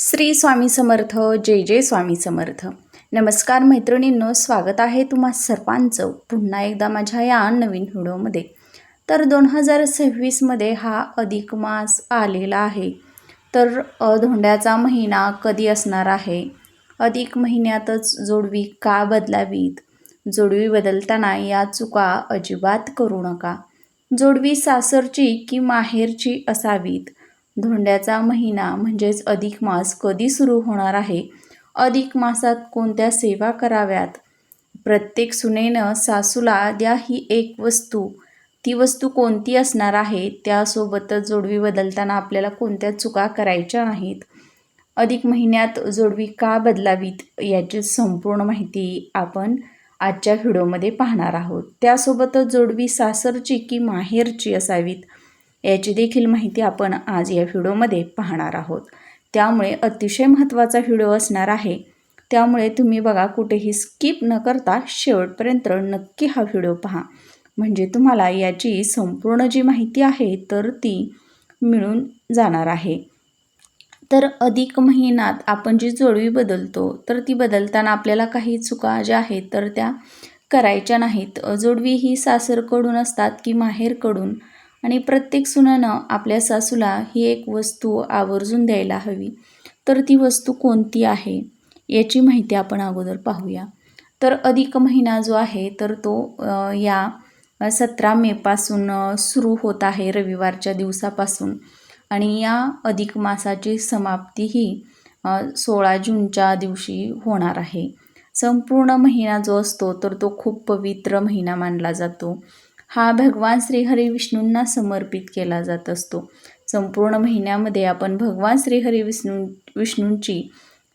श्री स्वामी समर्थ. जय जय स्वामी समर्थ. नमस्कार मैत्रिणींनो, स्वागत आहे तुम्हा सर्वांचं पुन्हा एकदा माझ्या या नवीन व्हिडिओमध्ये. तर 2026मध्ये हा अधिक मास आलेला आहे. तर धोंड्याचा महिना कधी असणार आहे, अधिक महिन्यातच जोडवी का बदलावीत, जोडवी बदलताना या चुका अजिबात करू नका, जोडवी सासरची की माहेरची असावीत, धोंड्याचा महिना म्हणजेच अधिक मास कधी सुरू होणार आहे, अधिक मासात कोणत्या सेवा कराव्यात, प्रत्येक सुनेनं सासूला द्या ही एक वस्तू, ती वस्तू कोणती असणार आहे, त्यासोबतच जोडवी बदलताना आपल्याला कोणत्या चुका करायच्या नाहीत, अधिक महिन्यात जोडवी का बदलावीत याची संपूर्ण माहिती आपण आजच्या व्हिडिओमध्ये पाहणार आहोत. त्यासोबतच जोडवी सासरची की माहेरची असावीत याची देखील माहिती आपण आज या व्हिडिओमध्ये पाहणार आहोत. त्यामुळे अतिशय महत्त्वाचा व्हिडिओ असणार आहे. त्यामुळे तुम्ही बघा, कुठेही स्किप न करता शेवटपर्यंत नक्की हा व्हिडिओ पहा, म्हणजे तुम्हाला याची संपूर्ण जी माहिती आहे तर ती मिळून जाणार आहे. तर अधिक महिन्यात आपण जी जोडवी बदलतो तर ती बदलताना आपल्याला काही चुका ज्या आहेत तर त्या करायच्या नाहीत. जोडवी ही सासरकडून असतात की माहेरकडून, आणि प्रत्येक सुनेनं आपल्या सासूला ही एक वस्तू आवर्जून द्यायला हवी. तर ती वस्तू कोणती आहे याची माहिती आपण अगोदर पाहूया. तर अधिक महिना जो आहे तर तो या 17 मेपासून सुरू होत आहे, रविवारच्या दिवसापासून, आणि या अधिक मासाची समाप्ती ही 16 जूनच्या दिवशी होणार आहे. संपूर्ण महिना जो असतो तर तो खूप पवित्र महिना मानला जातो. हा भगवान श्रीहरी विष्णूंना समर्पित केला जात असतो. संपूर्ण महिन्यामध्ये आपण भगवान श्रीहरी विष्णूंची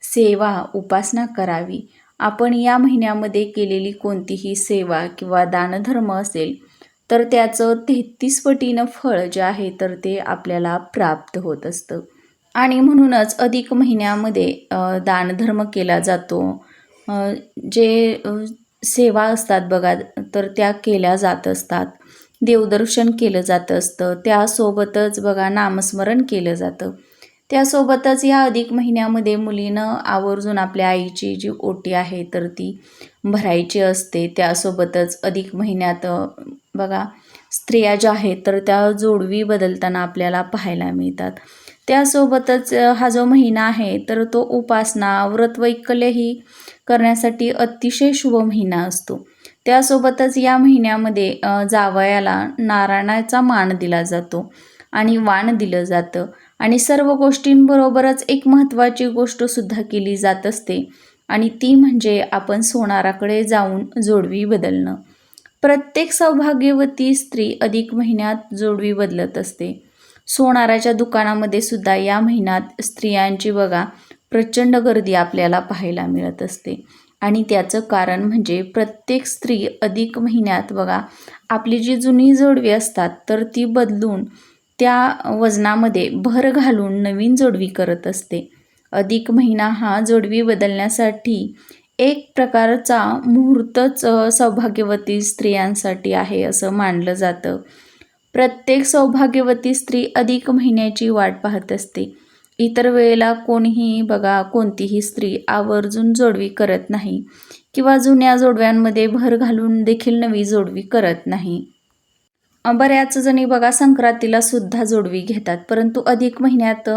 सेवा उपासना करावी. आपण या महिन्यामध्ये केलेली कोणतीही सेवा किंवा दानधर्म असेल तर त्याचं 33 पटीनं फळ जे आहे तर ते आपल्याला प्राप्त होत असतं. आणि म्हणूनच अधिक महिन्यामध्ये दानधर्म केला जातो. जे सेवा असतात बघा तर त्या केल्या जात असतात, देवदर्शन केलं जातं असतं, त्यासोबतच बघा नामस्मरण केलं जातं. त्यासोबतच या अधिक महिन्यामध्ये मुलीनं आवर्जून आपल्या आईची जी ओटी आहे तर ती भरायची असते. त्यासोबतच अधिक महिन्यात बघा स्त्रिया ज्या आहेत तर त्या जोडवी बदलताना आपल्याला पाहायला मिळतात. त्यासोबतच हा जो महिना आहे तर तो उपासना, व्रतवैकल्य ही करण्यासाठी अतिशय शुभ महिना असतो. त्यासोबतच या महिन्यामध्ये जावयाला नारायणाचा मान दिला जातो आणि वाण दिलं जातं, आणि सर्व गोष्टींबरोबरच एक महत्त्वाची गोष्टसुद्धा केली जात असते, आणि ती म्हणजे आपण सोनाराकडे जाऊन जोडवी बदलणं. प्रत्येक सौभाग्यवती स्त्री अधिक महिन्यात जोडवी बदलत असते. सोनाराच्या दुकानामध्ये सुद्धा या महिन्यात स्त्रियांची बघा प्रचंड गर्दी आपल्याला पाहायला मिळत असते, आणि त्याचं कारण म्हणजे प्रत्येक स्त्री अधिक महिन्यात बघा आपली जी जुनी जोडवी असतात तर ती बदलून त्या वजनामध्ये भर घालून नवीन जोडवी करत असते. अधिक महिना हा जोडवी बदलण्यासाठी एक प्रकारचा मुहूर्तच सौभाग्यवती स्त्रियांसाठी आहे असं मानलं जातं. प्रत्येक सौभाग्यवती स्त्री अधिक महिन्याची वाट पाहत असते. इतर वेळेला कोणीही बघा कोणतीही स्त्री आवर्जून जोडवी करत नाही किंवा जुन्या जोडव्यांमध्ये भर घालून देखील नवी जोडवी करत नाही. बऱ्याच जणी बघा संक्रांतीला सुद्धा जोडवी घेतात, परंतु अधिक महिन्यात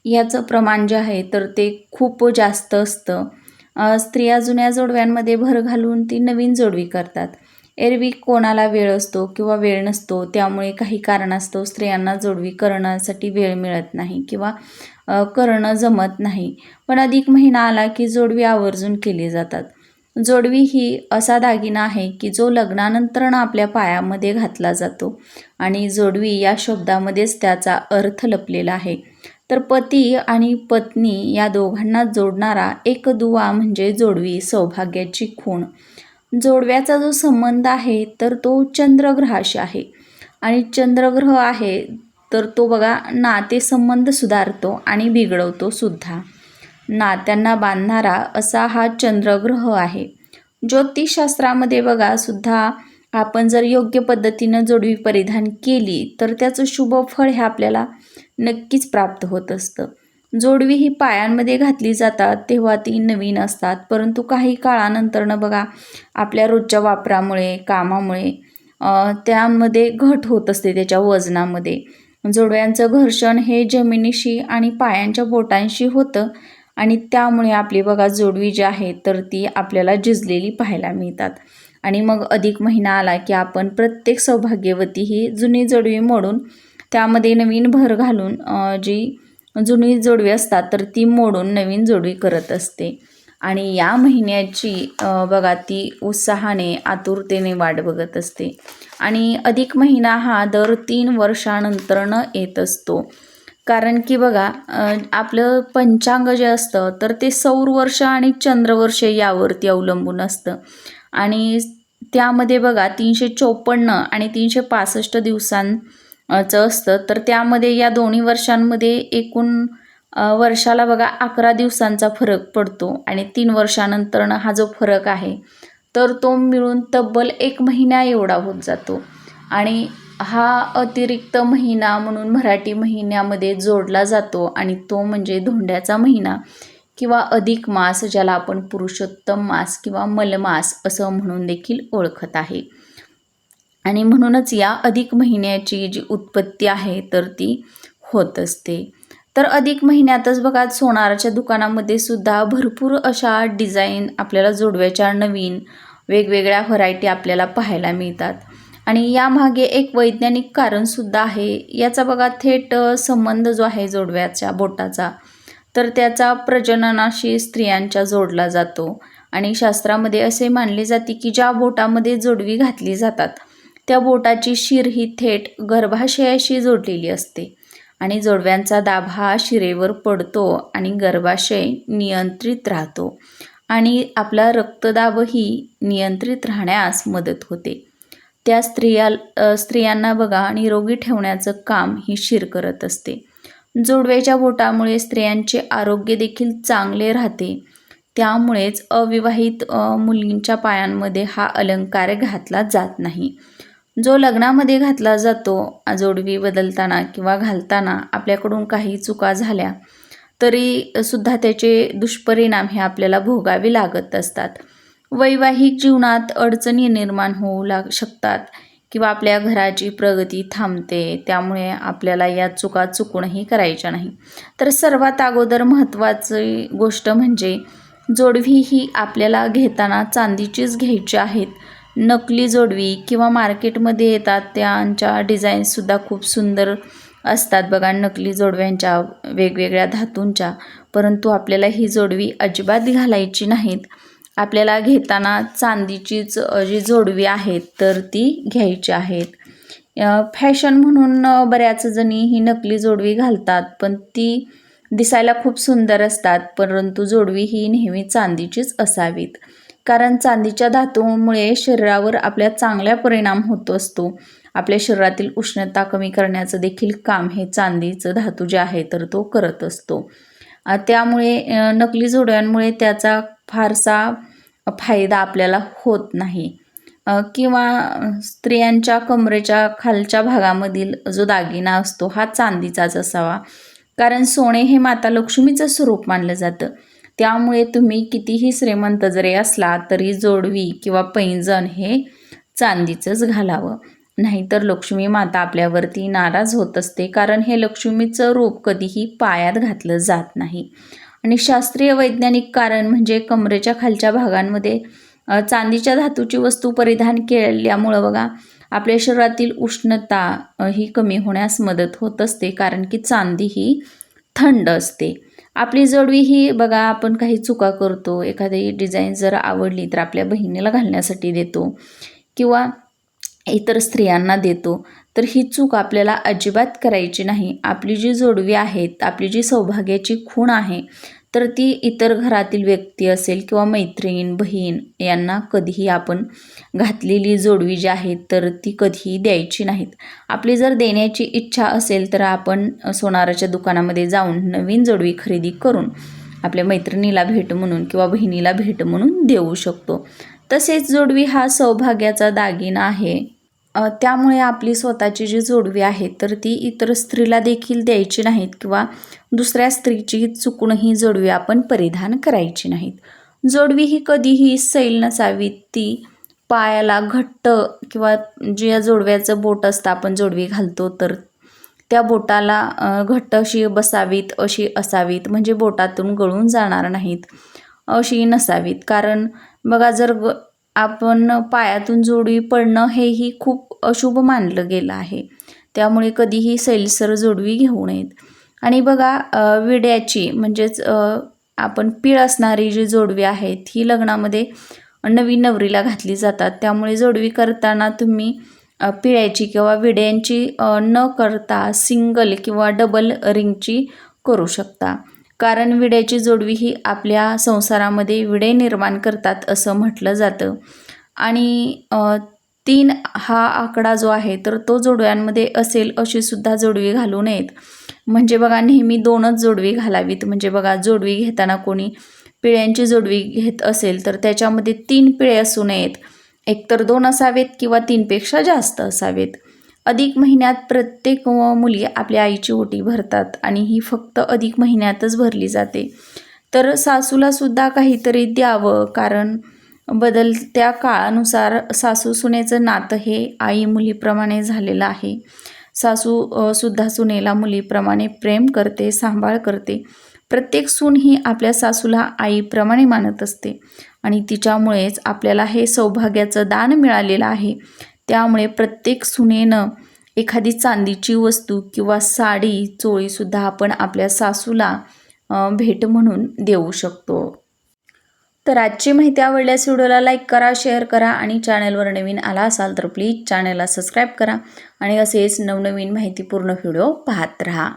याचं प्रमाण जे आहे तर ते खूप जास्त असतं. स्त्रिया जुन्या जोडव्यांमध्ये भर घालून ती नवीन जोडवी करतात. एरवी कोणाला वेळ असतो किंवा वेळ नसतो, त्यामुळे काही कारणास्तव स्त्रियांना जोडवी करण्यासाठी वेळ मिळत नाही किंवा करणं जमत नाही. पण अधिक महिना आला की जोडवी आवर्जून केली जातात. जोडवी ही असा दागिना आहे की जो लग्नानंतर आपल्या पायामध्ये घातला जातो, आणि जोडवी या शब्दामध्येच त्याचा अर्थ लपलेला आहे. तर पती आणि पत्नी या दोघांना जोडणारा एक दुवा म्हणजे जोडवी, सौभाग्याची खूण. जोडव्याचा जो संबंध आहे तर तो चंद्रग्रहाशी आहे, आणि चंद्रग्रह आहे तर तो बघा नातेसंबंध सुधारतो आणि बिघडवतो सुद्धा. नात्यांना बांधणारा असा हा चंद्रग्रह आहे. ज्योतिषशास्त्रामध्ये बघा सुद्धा आपण जर योग्य पद्धतीनं जोडवी परिधान केली तर त्याचं शुभ फळ हे आपल्याला नक्कीच प्राप्त होत असतं. जोडवी ही पायांमध्ये घातली जातात तेव्हा ती नवीन असतात, परंतु काही काळानंतरनं बघा आपल्या रोजच्या वापरामुळे, कामामुळे त्यामध्ये घट होत असते त्याच्या वजनामध्ये. जोडव्यांचं घर्षण हे जमिनीशी आणि पायांच्या बोटांशी होतं आणि त्यामुळे आपली बघा जोडवी जी आहे तर ती आपल्याला झिजलेली पाहायला मिळतात. आणि मग अधिक महिना आला की आपण प्रत्येक सौभाग्यवती ही जुनी जोडवी मोडून त्यामध्ये नवीन भर घालून जी जुनी जोडवी असतात तर ती मोडून नवीन जोडवी करत असते. आणि या महिन्याची बघा ती उत्साहाने आतुरतेने वाट बघत असते. आणि अधिक महिना हा दर 3 वर्षानंतरनं येत असतो. कारण की बघा आपलं पंचांग जे असतं तर ते सौरवर्ष आणि चंद्रवर्ष यावरती अवलंबून असतं. आणि त्यामध्ये बघा 354 आणि 365 दिवसांचं असतं. तर त्यामध्ये या दोन्ही वर्षांमध्ये एकूण वर्षाला बघा 11 दिवसांचा फरक पडतो आणि 3 वर्षानंतरनं हा जो फरक आहे तर तो मिळून तब्बल 1 महिना एवढा होत जातो. आणि हा अतिरिक्त महिना म्हणून मराठी महिन्यामध्ये जोडला जातो आणि तो म्हणजे धोंड्याचा महिना किंवा अधिक मास, ज्याला आपण पुरुषोत्तम मास किंवा मलमास असं म्हणून देखील ओळखत आहे. आणि म्हणूनच या अधिक महिन्याची जी उत्पत्ती आहे तर ती होत असते. तर अधिक महिन्यातच बघा सोनाराच्या दुकानामध्ये सुद्धा भरपूर अशा डिझाईन आपल्याला जोडव्याच्या नवीन वेगवेगळ्या व्हरायटी आपल्याला पाहायला मिळतात. आणि यामागे एक वैज्ञानिक कारणसुद्धा आहे. याचा बघा थेट संबंध जो आहे जोडव्याच्या बोटाचा तर त्याचा प्रजननाशी स्त्रियांच्या जोडला जातो. आणि शास्त्रामध्ये असे मानले जाते की ज्या बोटामध्ये जोडवी घातली जातात त्या बोटाची शिर ही थेट गर्भाशयाशी जोडलेली असते. आणि जोडव्यांचा दाब हा शिरेवर पडतो आणि गर्भाशय नियंत्रित राहतो आणि आपला रक्तदाबही नियंत्रित राहण्यास मदत होते. त्या स्त्रियांना बघा निरोगी ठेवण्याचं काम ही शिर करत असते. जोडव्याच्या बोटामुळे स्त्रियांचे आरोग्य देखील चांगले राहते. त्यामुळेच अविवाहित मुलींच्या पायांमध्ये हा अलंकार घातला जात नाही. जो लग्नामध्ये घातला जातो, जोडवी बदलताना किंवा घालताना आपल्याकडून काही चुका झाल्या तरी सुद्धा त्याचे दुष्परिणाम हे आपल्याला भोगावे लागत असतात. वैवाहिक जीवनात अडचणी निर्माण होऊ शकतात किंवा आपल्या घराची प्रगती थांबते. त्यामुळे आपल्याला या चुका चुकूनही करायच्या नाही. तर सर्वात अगोदर महत्त्वाची गोष्ट म्हणजे जोडवी ही आपल्याला घेताना चांदीचीच घ्यायची आहेत. नकली जोडवी किंवा मार्केटमध्ये येतात त्यांच्या डिझाईन्ससुद्धा खूप सुंदर असतात बघा नकली जोडव्यांच्या वेगवेगळ्या धातूंच्या, परंतु आपल्याला ही जोडवी अजिबात घालायची नाहीत. आपल्याला घेताना चांदीचीच जी जोडवी आहेत तर ती घ्यायची आहेत. फॅशन म्हणून बऱ्याच जणी ही नकली जोडवी घालतात, पण ती दिसायला खूप सुंदर असतात, परंतु जोडवी ही नेहमी चांदीचीच असावीत. कारण चांदीच्या धातूमुळे शरीरावर आपल्या चांगला परिणाम होत असतो. आपल्या शरीरातील उष्णता कमी करण्याचं देखील काम हे चांदीचं धातू जे आहे तर तो करत असतो. त्यामुळे नकली जोडव्यांमुळे त्याचा फारसा फायदा आपल्याला होत नाही. किंवा स्त्रियांच्या कमरेच्या खालच्या भागामधील जो दागिना असतो हा चांदीचाच असावा. कारण सोने हे माता लक्ष्मीचं स्वरूप मानलं जातं. त्यामुळे तुम्ही कितीही श्रीमंत जरी असला तरी जोडवी किंवा पैंजण हे चांदीचंच घालावं. नाहीतर लक्ष्मी माता आपल्यावरती नाराज होत असते, कारण हे लक्ष्मीचं रूप कधीही पायात घातलं जात नाही. आणि शास्त्रीय वैज्ञानिक कारण म्हणजे कमरेच्या खालच्या भागांमध्ये चांदीच्या धातूची वस्तू परिधान केल्यामुळं बघा आपल्या शरीरातील उष्णता ही कमी होण्यास मदत होत असते, कारण की चांदी ही थंड असते. आपली जोडवी ही बघा आपण काही चुका करतो, एखादी डिझाईन जर आवडली तर आपल्या बहिणीला घालण्यासाठी देतो किंवा इतर स्त्रियांना देतो, तर ही चूक आपल्याला अजिबात करायची नाही. आपली जी जोडवी आहेत, आपली जी सौभाग्याची खूण आहे तर ती इतर घरातील व्यक्ती असेल किंवा मैत्रीण, बहीण यांना कधीही आपण घातलेली जोडवी जी आहे तर ती कधीही द्यायची नाहीत. आपली जर देण्याची इच्छा असेल तर आपण सोनाराच्या दुकानामध्ये जाऊन नवीन जोडवी खरेदी करून आपल्या मैत्रिणीला भेट म्हणून किंवा बहिणीला भेट म्हणून देऊ शकतो. तसेच जोडवी हा सौभाग्याचा दागिना आहे. त्यामुळे आपली स्वतःची जी जोडवी आहे तर ती इतर स्त्रीला देखील द्यायची नाहीत किंवा दुसऱ्या स्त्रीची चुकूनही जोडवी आपण परिधान करायची नाहीत. जोडवी ही कधीही सैल नसावी, ती पायाला घट्ट किंवा जे जोडव्याचं बोट असतं आपण जोडवी घालतो तर त्या बोटाला घट्ट अशी बसावीत, अशी असावीत, म्हणजे बोटातून गळून जाणार नाहीत, अशी नसावीत. कारण बघा, जर आपण पायातून जोडवी पडणं हेही खूप अशुभ मानलं गेलं आहे. त्यामुळे कधीही सैलसर जोडवी घेऊ नयेत. आणि बघा, विड्याची म्हणजेच आपण पीळ असणारी जी जोडवी आहेत ही लग्नामध्ये नवीन नवरीला घातली जातात. त्यामुळे जोडवी करताना तुम्ही पिळ्याची किंवा विड्यांची न करता सिंगल किंवा डबल रिंगची करू शकता. कारण विड्याची जोडवी ही आपल्या संसारामध्ये विडे निर्माण करतात असं म्हटलं जातं. आणि 3 हा आकडा जो आहे तर तो जोडव्यांमध्ये असेल अशी सुद्धा जोडवी घालू नयेत. म्हणजे बघा, नेहमी 2च जोडवी घालावीत. म्हणजे बघा, जोडवी घेताना कोणी पिळ्यांची जोडवी घेत असेल तर त्याच्यामध्ये 3 पिळे असू नयेत. एकतर 2 असावेत किंवा 3पेक्षा जास्त असावेत. अधिक महिन्यात प्रत्येक मुली आपल्या आईची ओटी भरतात आणि ही फक्त अधिक महिन्यातच भरली जाते. तर सासूला सुद्धा काहीतरी द्यावं, कारण बदलत्या काळानुसार सासू सुनेचं नातं हे आई मुलीप्रमाणे झालेलं आहे. सासू सुद्धा सुनेला मुलीप्रमाणे प्रेम करते, सांभाळ करते. प्रत्येक सून ही आपल्या सासूला आईप्रमाणे मानत असते आणि तिच्यामुळेच आपल्याला हे सौभाग्याचं दान मिळालेलं आहे. त्यामुळे प्रत्येक सुनेनं एखादी चांदीची वस्तू किंवा साडी, चोळीसुद्धा आपण आपल्या सासूला भेट म्हणून देऊ शकतो. तर आजची माहिती आवडल्यास व्हिडिओला लाईक करा, शेअर करा आणि चॅनलवर नवीन आला असाल तर प्लीज चॅनलला सबस्क्राईब करा आणि असेच नवनवीन माहितीपूर्ण व्हिडिओ पाहत राहा.